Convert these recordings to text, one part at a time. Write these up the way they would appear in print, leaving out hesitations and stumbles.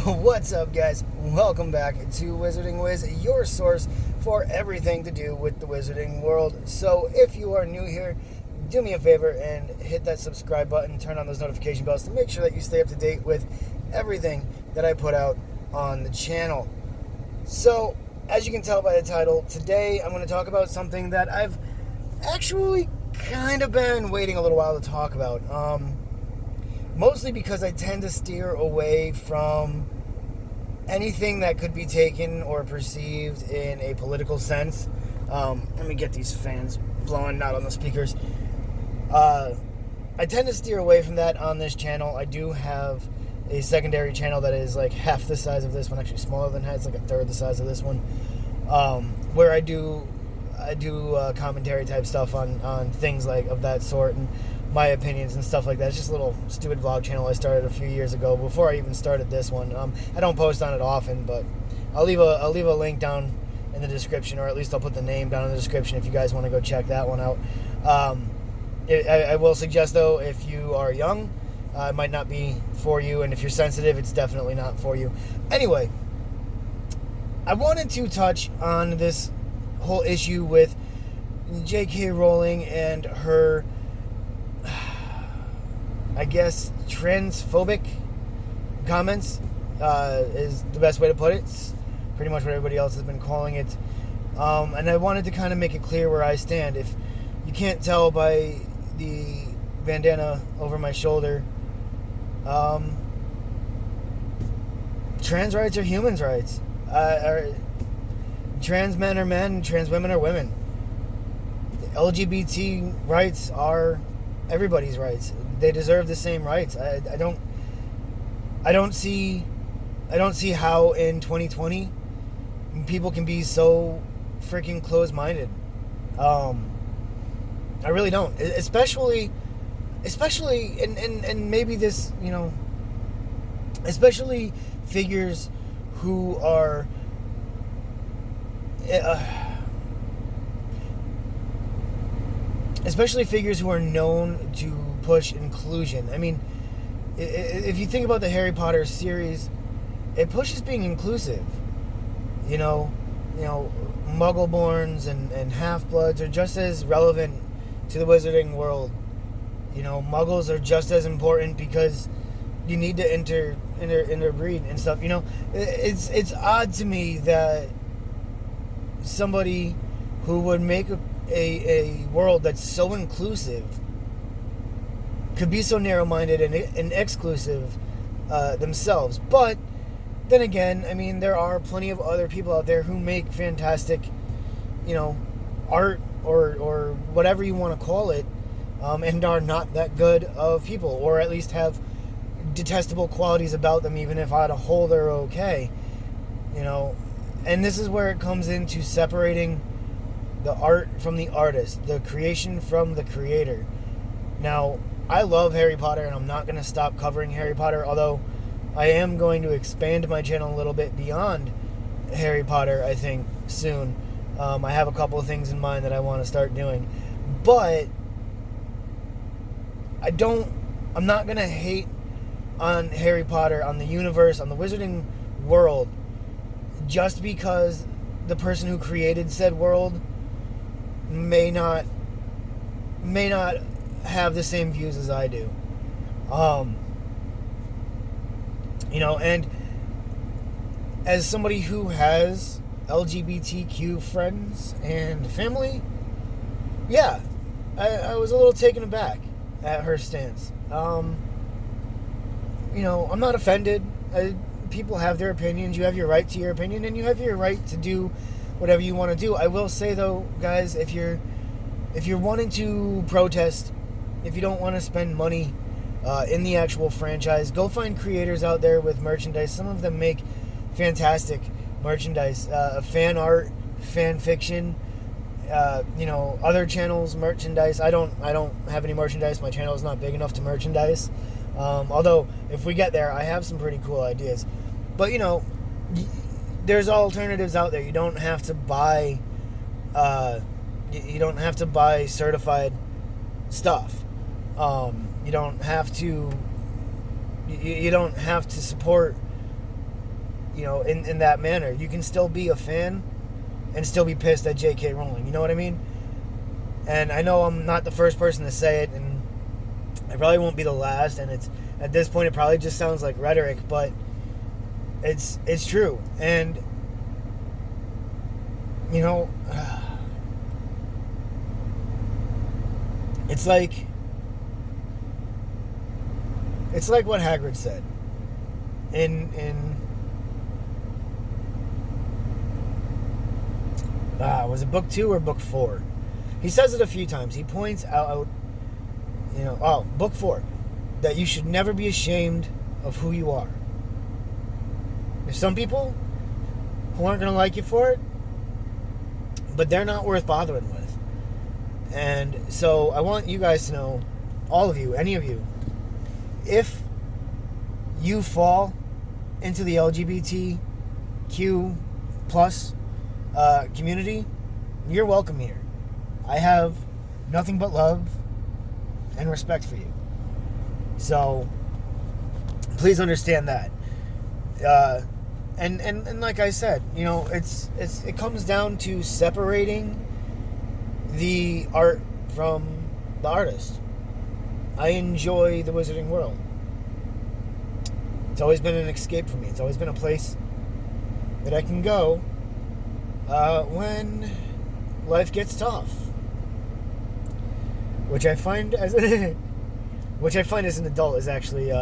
What's up, guys? Welcome back to Wizarding Wiz, your source for everything to do with the wizarding world. So, if you are new here, do me a favor and hit that subscribe button, turn on those notification bells to make sure that you stay up to date with everything that I put out on the channel. So, as you can tell by the title, today I'm going to talk about something that I've actually kind of been waiting a little while to talk about. Mostly because I tend to steer away from anything that could be taken or perceived in a political sense. Let me get these fans blowing out on the speakers. I tend to steer away from that on this channel. I do have a secondary channel that is like half the size of this one, actually smaller than that. It's like a third the size of this one, where I do commentary type stuff on things like of that sort and my opinions and stuff like that. It's just a little stupid vlog channel I started a few years ago before I even started this one. I don't post on it often, but I'll leave a link down in the description, or at least I'll put the name down in the description if you guys want to go check that one out. I will suggest though, if you are young, it might not be for you, and if you're sensitive, it's definitely not for you. Anyway, I wanted to touch on this whole issue with J.K. Rowling and her, I guess, transphobic comments is the best way to put it. It's pretty much what everybody else has been calling it. And I wanted to kind of make it clear where I stand. If you can't tell by the bandana over my shoulder, trans rights are humans' rights. Trans men are men, trans women are women. LGBT rights are everybody's rights. They deserve the same rights. I don't see how in 2020 people can be so freaking closed-minded. I really don't. Especially and maybe this, especially figures who are known to push inclusion. I mean, if you think about the Harry Potter series, it pushes being inclusive. Muggleborns and half-bloods are just as relevant to the wizarding world. Muggles are just as important because you need to interbreed and stuff. It's odd to me that somebody who would make a world that's so inclusive could be so narrow-minded and exclusive themselves. But then again, I mean, there are plenty of other people out there who make fantastic, art or whatever you want to call it, and are not that good of people, or at least have detestable qualities about them, even if on a whole they're okay. And this is where it comes into separating the art from the artist, the creation from the creator. Now, I love Harry Potter, and I'm not going to stop covering Harry Potter, although I am going to expand my channel a little bit beyond Harry Potter, I think, soon. I have a couple of things in mind that I want to start doing. But I'm not going to hate on Harry Potter, on the universe, on the wizarding world, just because the person who created said world may not have the same views as I do. And as somebody who has LGBTQ friends and family, yeah, I was a little taken aback at her stance. I'm not offended. People have their opinions. You have your right to your opinion, and you have your right to do whatever you want to do. I will say, though, guys, if you're wanting to protest, if you don't want to spend money in the actual franchise, go find creators out there with merchandise. Some of them make fantastic merchandise, fan art, fan fiction, other channels merchandise. I don't have any merchandise. My channel is not big enough to merchandise. Although if we get there, I have some pretty cool ideas. But there's alternatives out there. You don't have to buy certified stuff. You don't have to support in that manner. You can still be a fan and still be pissed at J.K. Rowling. You know what I mean? And I know I'm not the first person to say it, and I probably won't be the last. And it's at this point, it probably just sounds like rhetoric, but it's true. And it's like what Hagrid said in was it book 2 or book 4? He says it a few times. He points out, book 4, that you should never be ashamed of who you are. There's some people who aren't going to like you for it, but they're not worth bothering with. And so I want you guys to know, all of you, any of you, if you fall into the LGBTQ plus community, you're welcome here. I have nothing but love and respect for you. So please understand that. And like I said, it comes down to separating the art from the artist. I enjoy the Wizarding World. It's always been an escape for me. It's always been a place that I can go when life gets tough, which I find as an adult is actually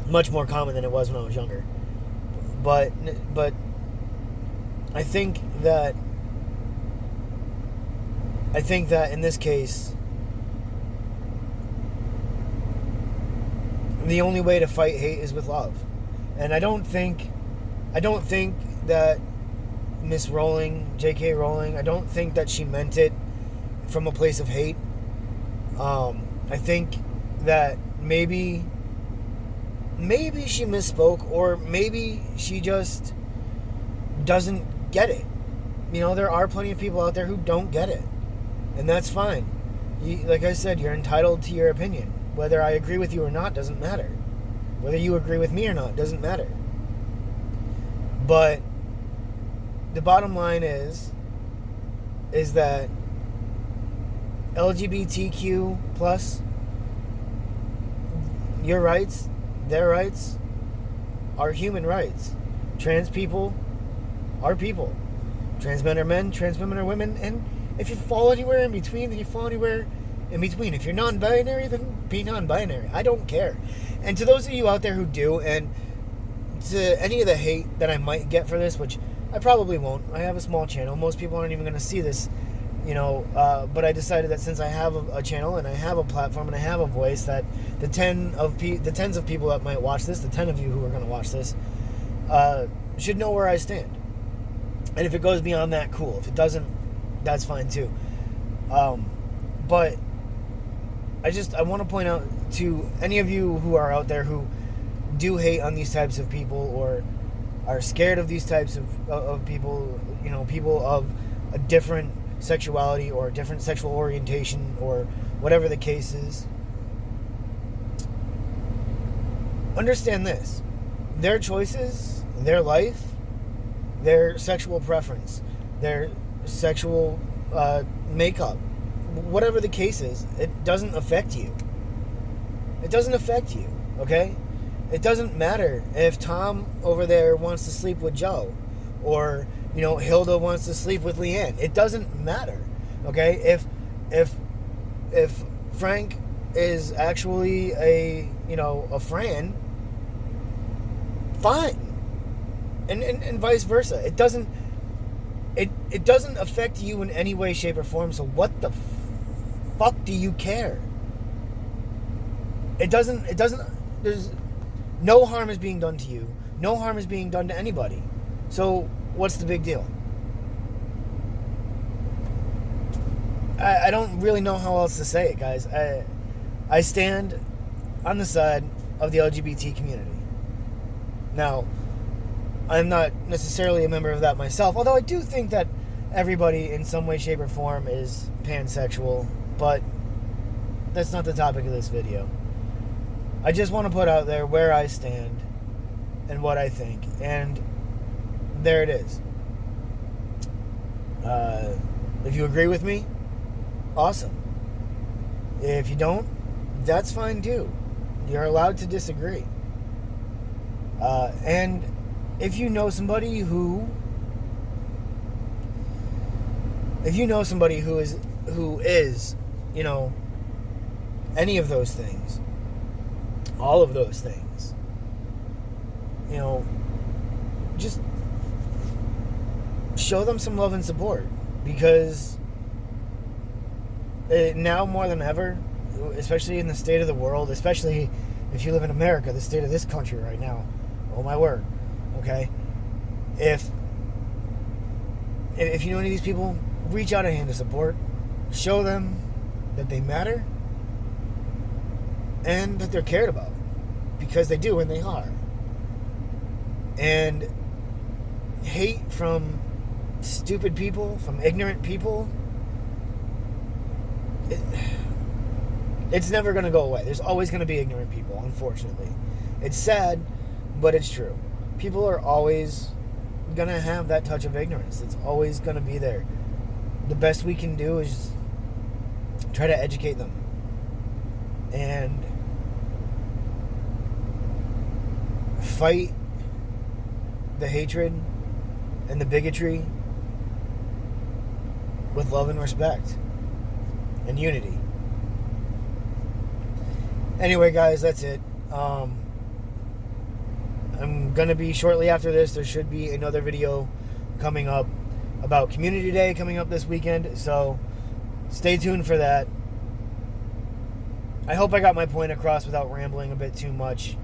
much more common than it was when I was younger. But I think that in this case, the only way to fight hate is with love. And I don't think that Miss Rowling, J.K. Rowling, I don't think that she meant it from a place of hate. I think that maybe she misspoke, or maybe she just doesn't get it. There are plenty of people out there who don't get it, and that's fine. Like I said, you're entitled to your opinion. Whether I agree with you or not doesn't matter. Whether you agree with me or not doesn't matter. But the bottom line is that LGBTQ plus, your rights, their rights, are human rights. Trans people are people. Trans men are men, trans women are women, and if you fall anywhere in between, then you fall anywhere in between. If you're non-binary, then be non-binary. I don't care. And to those of you out there who do, and to any of the hate that I might get for this, which I probably won't. I have a small channel. Most people aren't even going to see this, but I decided that since I have a channel and I have a platform and I have a voice, that the tens of people that might watch this, the 10 of you who are going to watch this, should know where I stand. And if it goes beyond that, cool. If it doesn't, that's fine too. But I want to point out to any of you who are out there who do hate on these types of people, or are scared of these types of people, people of a different sexuality or a different sexual orientation, or whatever the case is. Understand this: their choices, their life, their sexual preference, their sexual makeup, whatever the case is, it doesn't affect you. It doesn't affect you, okay? It doesn't matter if Tom over there wants to sleep with Joe, or Hilda wants to sleep with Leanne. It doesn't matter, okay? If Frank is actually a Fran, fine, and vice versa. It doesn't affect you in any way, shape, or form. So what the fuck do you care? It doesn't. There's no harm is being done to you. No harm is being done to anybody. So what's the big deal? I don't really know how else to say it, guys. I stand on the side of the LGBT community. Now, I'm not necessarily a member of that myself, although I do think that everybody in some way, shape, or form is pansexual, but that's not the topic of this video. I just want to put out there where I stand, and what I think. And there it is. If you agree with me, awesome. If you don't, that's fine too. You're allowed to disagree. And if you know somebody who is, you know, any of those things, all of those things, you know, just show them some love and support, because now more than ever, especially in the state of the world, especially if you live in America, the state of this country right now, oh my word, okay, if you know any of these people, reach out a hand of support, show them that they matter and that they're cared about, because they do and they are. And hate from stupid people, from ignorant people, it's never going to go away. There's always going to be ignorant people, unfortunately. It's sad, but it's true. People are always going to have that touch of ignorance. It's always going to be there. The best we can do is try to educate them and fight the hatred and the bigotry with love and respect and unity. Anyway, guys, that's it. I'm going to be, shortly after this, there should be another video coming up about Community Day coming up this weekend, so stay tuned for that. I hope I got my point across without rambling a bit too much.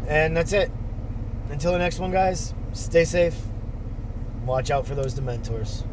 And that's it. Until the next one, guys, stay safe. Watch out for those Dementors.